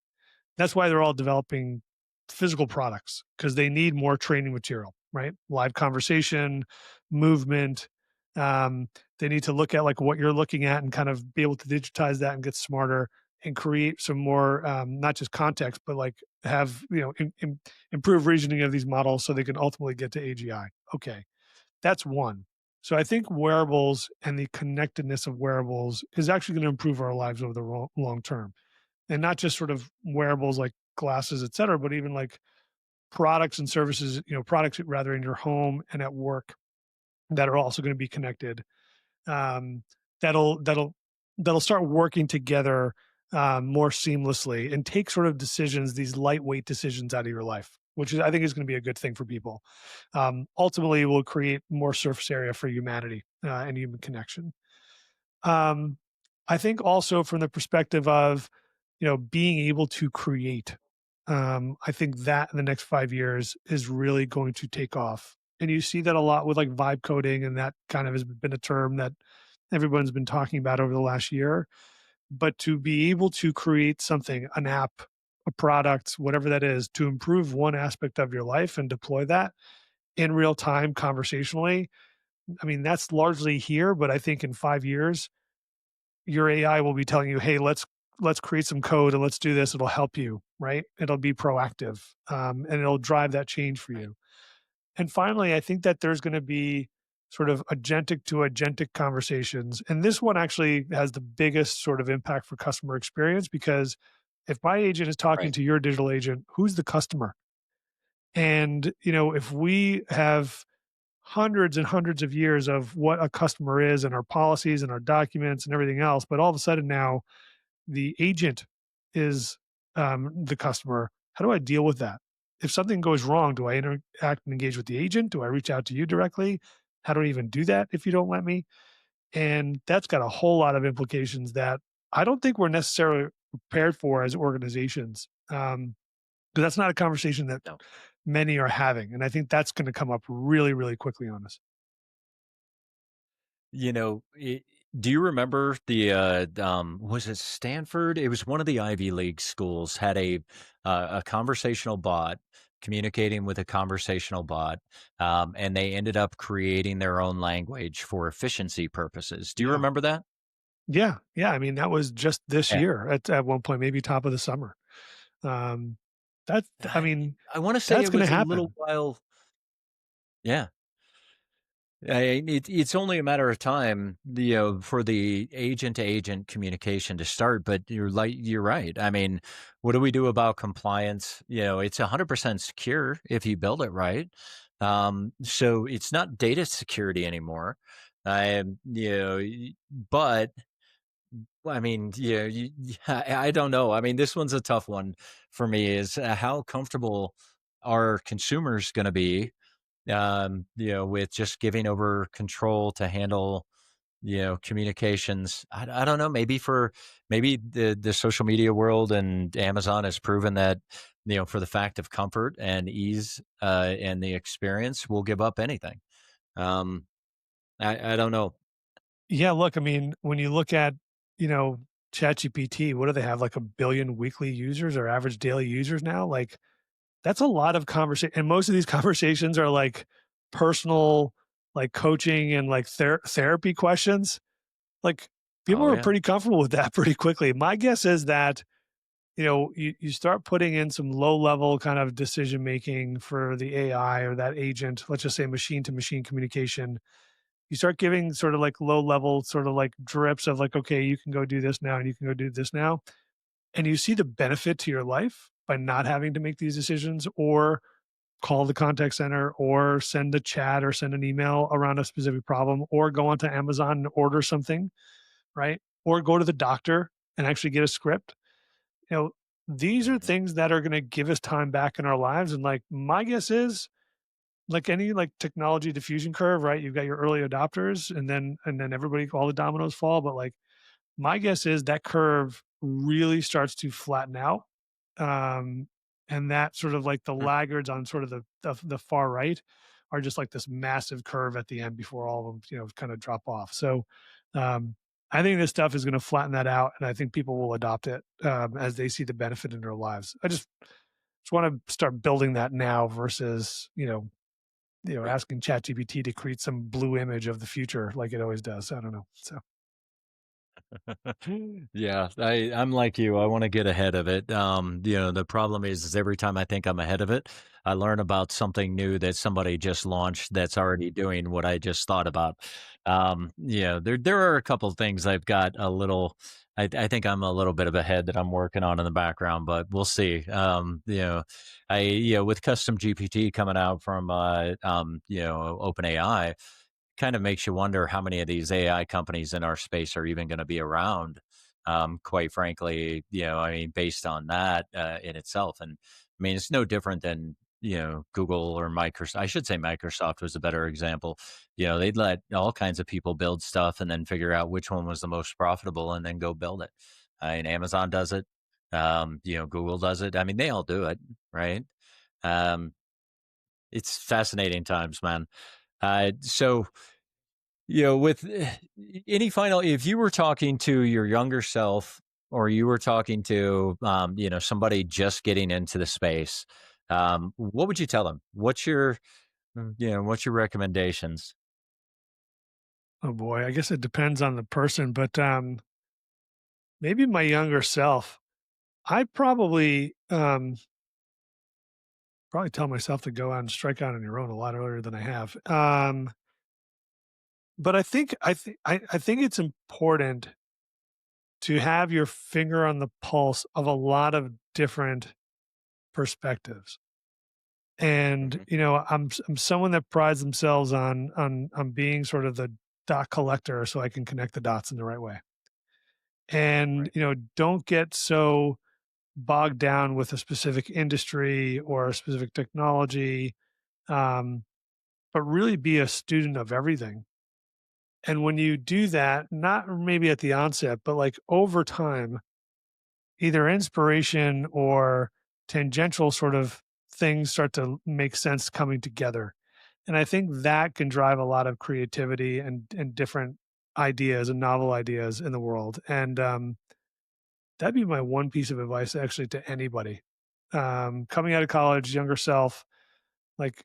That's why they're all developing physical products because they need more training material, right? Live conversation, movement. Um, they need to look at like what you're looking at and kind of be able to digitize that and get smarter and create some more not just context, but like have improve reasoning of these models so they can ultimately get to AGI. Okay, that's one. So I think wearables and the connectedness of wearables is actually going to improve our lives over the long term, and not just sort of wearables like glasses, et cetera, but even like products and services, products rather in your home and at work that are also going to be connected. Um, that'll start working together more seamlessly and take sort of decisions, these lightweight decisions out of your life, which is I think is going to be a good thing for people. Ultimately, will create more surface area for humanity and human connection. Um, I think also from the perspective of, being able to create, I think that in the next 5 years is really going to take off. And you see that a lot with like vibe coding, and that kind of has been a term that everyone's been talking about over the last year. But to be able to create something, an app, a product, whatever that is, to improve one aspect of your life and deploy that in real time conversationally, I mean, that's largely here, but I think in 5 years, your AI will be telling you, "Hey, let's create some code and let's do this. It'll help you, right? It'll be proactive, and it'll drive that change for Right. you." And finally, I think that there's going to be sort of agentic to agentic conversations, and this one actually has the biggest sort of impact for customer experience because if my agent is talking Right. to your digital agent, who's the customer? And if we have hundreds and hundreds of years of what a customer is and our policies and our documents and everything else, but all of a sudden now the agent is the customer. How do I deal with that? If something goes wrong, do I interact and engage with the agent? Do I reach out to you directly? How do I even do that if you don't let me? And that's got a whole lot of implications that I don't think we're necessarily prepared for as organizations. Because that's not a conversation that No. many are having. And I think that's going to come up really, really quickly on us. You know, do you remember was it Stanford? It was one of the Ivy League schools had a conversational bot communicating with a conversational bot, and they ended up creating their own language for efficiency purposes. Do you Yeah. remember that? Yeah. Yeah. I mean, that was just this Yeah. year at one point, maybe top of the summer. Um, that's, I I, mean, I want to say that's it going to was a little happen. while. Yeah. It's only a matter of time, for the agent to agent communication to start. But you're right. I mean, what do we do about compliance? It's 100% secure if you build it right. So it's not data security anymore. But I mean, I don't know. I mean, this one's a tough one for me. Is how comfortable are consumers going to be with just giving over control to handle, communications. I don't know. Maybe the social media world and Amazon has proven that, for the fact of comfort and ease and the experience, we'll give up anything. Um, I don't know. Yeah. Look, I mean, when you look at, you know, ChatGPT, what do they have? Like a billion weekly users or average daily users now? Like, that's a lot of conversation. And most of these conversations are like personal, like coaching and like therapy questions. Like, people Oh are yeah, pretty comfortable with that pretty quickly. My guess is that you start putting in some low level kind of decision making for the AI or that agent, let's just say machine to machine communication. You start giving sort of like low level, sort of like drips of like, okay, you can go do this now and you can go do this now. And you see the benefit to your life by not having to make these decisions or call the contact center or send a chat or send an email around a specific problem or go onto Amazon and order something, right? Or go to the doctor. and actually get a script. You know, these are Mhm. things that are going to give us time back in our lives. And like my guess is, like any like technology diffusion curve, right? You've got your early adopters, and then everybody, all the dominoes fall. But like my guess is that curve really starts to flatten out, um, and that sort of like the Mm. laggards on sort of the far right are just like this massive curve at the end before all of them, kind of drop off. So, um, I think this stuff is going to flatten that out, and I think people will adopt it as they see the benefit in their lives. I just want to start building that now versus asking ChatGPT to create some blue image of the future like it always does. I don't know. So. Yeah, I'm like you. I want to get ahead of it. The problem is every time I think I'm ahead of it, I learn about something new that somebody just launched that's already doing what I just thought about. There are a couple of things I've got a little. I think I'm a little bit of ahead that I'm working on in the background, but we'll see. With custom GPT coming out from OpenAI, kind of makes you wonder how many of these AI companies in our space are even going to be around. Quite frankly, I mean, based on that in itself, and I mean, it's no different than Google or Microsoft. I should say Microsoft was a better example. They'd let all kinds of people build stuff and then figure out which one was the most profitable and then go build it. I mean, Amazon does it. Google does it. I mean, they all do it, right? Um, it's fascinating times, man. So with any final, if you were talking to your younger self or you were talking to, somebody just getting into the space, what would you tell them? What's your recommendations? Oh boy, I guess it depends on the person, but maybe my younger self, I probably tell myself to go out and strike out on your own a lot earlier than I have. But I think it's important to have your finger on the pulse of a lot of different perspectives. And Mhm. I'm someone that prides themselves on being sort of the dot collector, so I can connect the dots in the right way. And Right. don't get so bogged down with a specific industry or a specific technology, um, but really be a student of everything. And when you do that, not maybe at the onset, but like over time, either inspiration or tangential sort of things start to make sense coming together. And I think that can drive a lot of creativity and different ideas and novel ideas in the world. And that'd be my one piece of advice actually to anybody. Coming out of college, younger self, like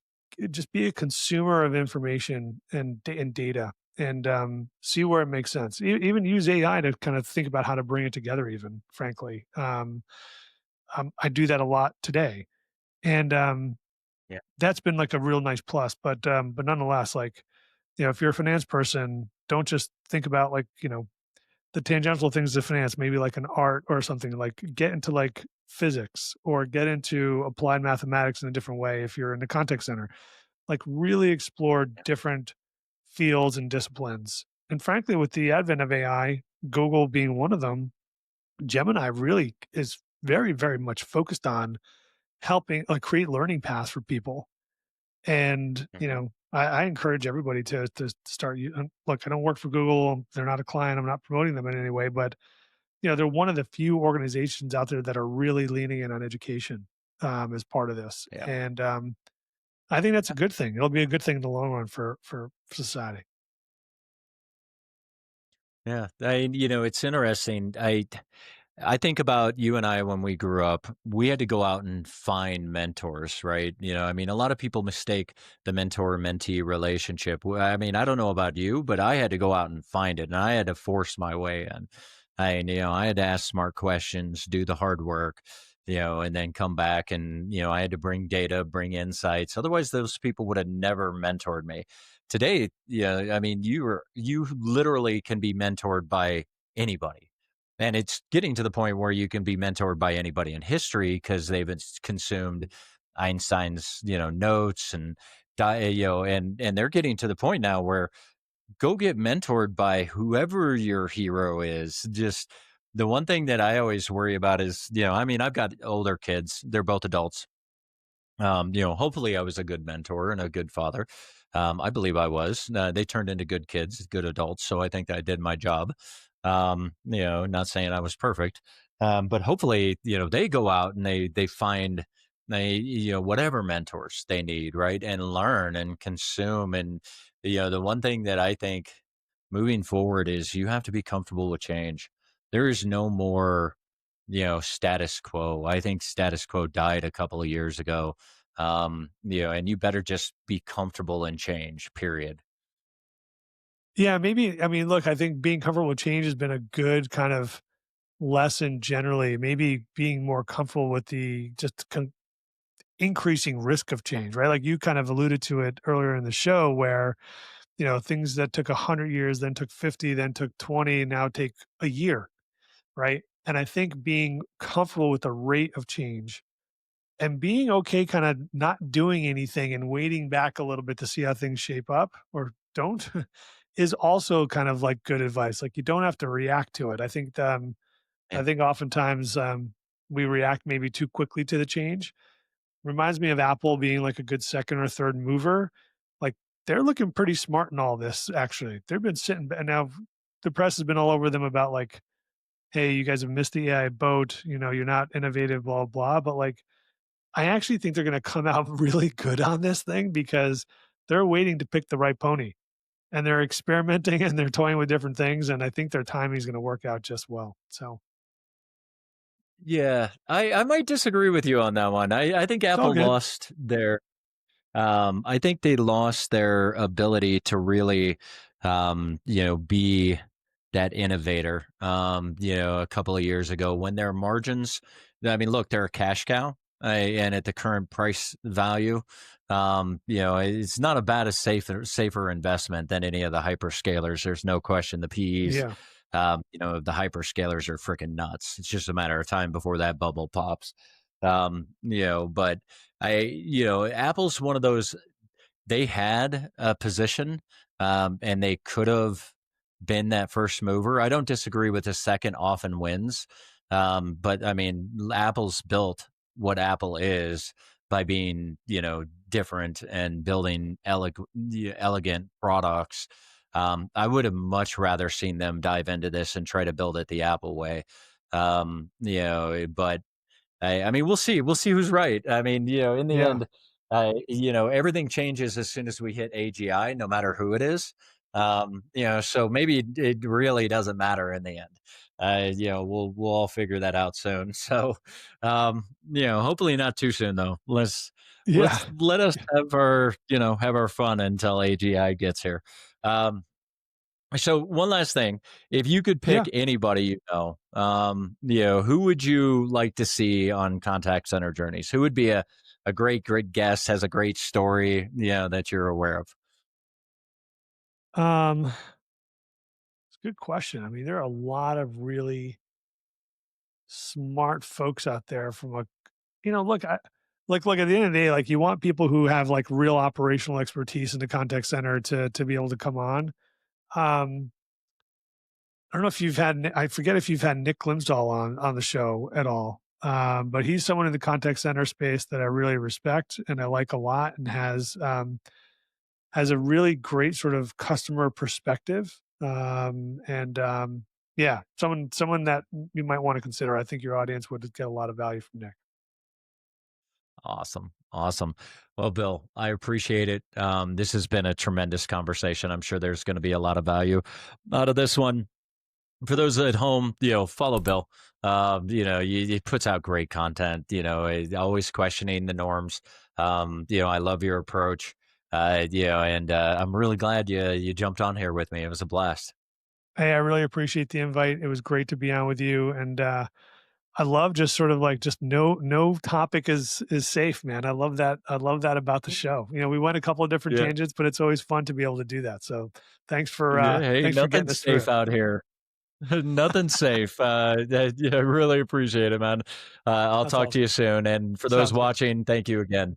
just be a consumer of information and data, and see where it makes sense. Even use AI to kind of think about how to bring it together. Even frankly, I do that a lot today, and Yeah. that's been like a real nice plus. But nonetheless, like if you're a finance person, don't just think about like the tangential things of finance, maybe like an art or something. Like get into like physics or get into applied mathematics in a different way. If you're in the contact center, like really explore different fields and disciplines. And frankly, with the advent of AI, Google being one of them, Gemini really is very, very much focused on helping like create learning paths for people. And Mhm. I encourage everybody to start. Look, I don't work for Google; they're not a client. I'm not promoting them in any way, but they're one of the few organizations out there that are really leaning in on education as part of this, Yeah. and I think that's a good thing. It'll be a good thing in the long run for society. Yeah. It's interesting. I think about you and I when we grew up, we had to go out and find mentors, right? I mean, a lot of people mistake the mentor mentee relationship. I mean, I don't know about you, but I had to go out and find it and I had to force my way in. I had to ask smart questions, do the hard work, and then come back and, I had to bring data, bring insights. Otherwise, those people would have never mentored me. Today, yeah, I mean, you literally can be mentored by anybody, and it's getting to the point where you can be mentored by anybody in history because they've consumed Einstein's, notes and and they're getting to the point now where go get mentored by whoever your hero is. Just the one thing that I always worry about is, I mean, I've got older kids. They're both adults. Hopefully I was a good mentor and a good father. I believe I was. They turned into good kids, good adults. So I think that I did my job. Not saying I was perfect, but hopefully, they go out and they find whatever mentors they need, right, and learn and consume. And the one thing that I think moving forward is you have to be comfortable with change. There is no more status quo. I think status quo died a couple of years ago. And you better just be comfortable in change, period. Yeah, maybe. I mean, look, I think being comfortable with change has been a good kind of lesson generally. Maybe being more comfortable with the just increasing risk of change, right? Like you kind of alluded to it earlier in the show, where things that took 100 years, then took 50, then took 20, now take a year, right? And I think being comfortable with the rate of change and being okay kind of not doing anything and waiting back a little bit to see how things shape up or don't is also kind of like good advice. Like you don't have to react to it. I Yeah. think oftentimes we react maybe too quickly to the change. Reminds me of Apple being like a good second or third mover. Like they're looking pretty smart in all this. Actually, they've been sitting, and now the press has been all over them about like, hey, you guys have missed the AI boat. You're not innovative, blah blah. But like I actually think they're gonna come out really good on this thing because they're waiting to pick the right pony, and they're experimenting and they're toying with different things, and I think their timing is gonna work out just well. So, Yeah, I might disagree with you on that one. I think it's all Apple good. lost their I think they lost their ability to really, be that innovator. A couple of years ago when their margins, I mean, look, they're a cash cow, and at the current price value, it's not a bad a safer investment than any of the hyperscalers. There's no question. The PEs, Yeah, the hyperscalers are freaking nuts. It's just a matter of time before that bubble pops. But Apple's one of those, they had a position, and they could have been that first mover. I don't disagree with the second often wins. But I mean, Apple's built what Apple is by being, different and building elegant products. I would have much rather seen them dive into this and try to build it the Apple way. But I mean, we'll see. We'll see who's right. I mean, in the yeah, end, everything changes as soon as we hit AGI, no matter who it is. So maybe it really doesn't matter in the end. We'll all figure that out soon. So, hopefully not too soon though. Let's yeah, let us have our fun until AGI gets here. So one last thing, if you could yeah. pick anybody who would you like to see on contact center journeys? Who would be a great guest, has a great story, that you're aware of? It's a good question. I mean, there are a lot of really smart folks out there from a look, look, at the end of the day, like, you want people who have, like, real operational expertise in the contact center to be able to come on. Um, I don't know if you've had I forget if you've had Nick Glimsdahl on the show at all, but he's someone in the contact center space that I really respect and I like a lot and has a really great sort of customer perspective, yeah, someone that you might wanna consider. I think your audience would get a lot of value from Nick. Awesome. Awesome. Well, Bill, I appreciate it. This has been a tremendous conversation. I'm sure there's going to be a lot of value out of this one. For those at home, follow Bill. He puts out great content. Always questioning the norms. I love your approach. And I'm really glad you jumped on here with me. It was a blast. Hey, I really appreciate the invite. It was great to be on with you, and, I love just sort of like just no topic is safe, man. I love that about the show. We went a couple of different Yeah, tangents, but it's always fun to be able to do that. So yeah. Hey, thanks for getting nothing's us through safe it. out here. Nothing's safe. Yeah, I really appreciate it, man. I'll That's talk to awesome. you soon. And for those Sounds good. watching, thank you again.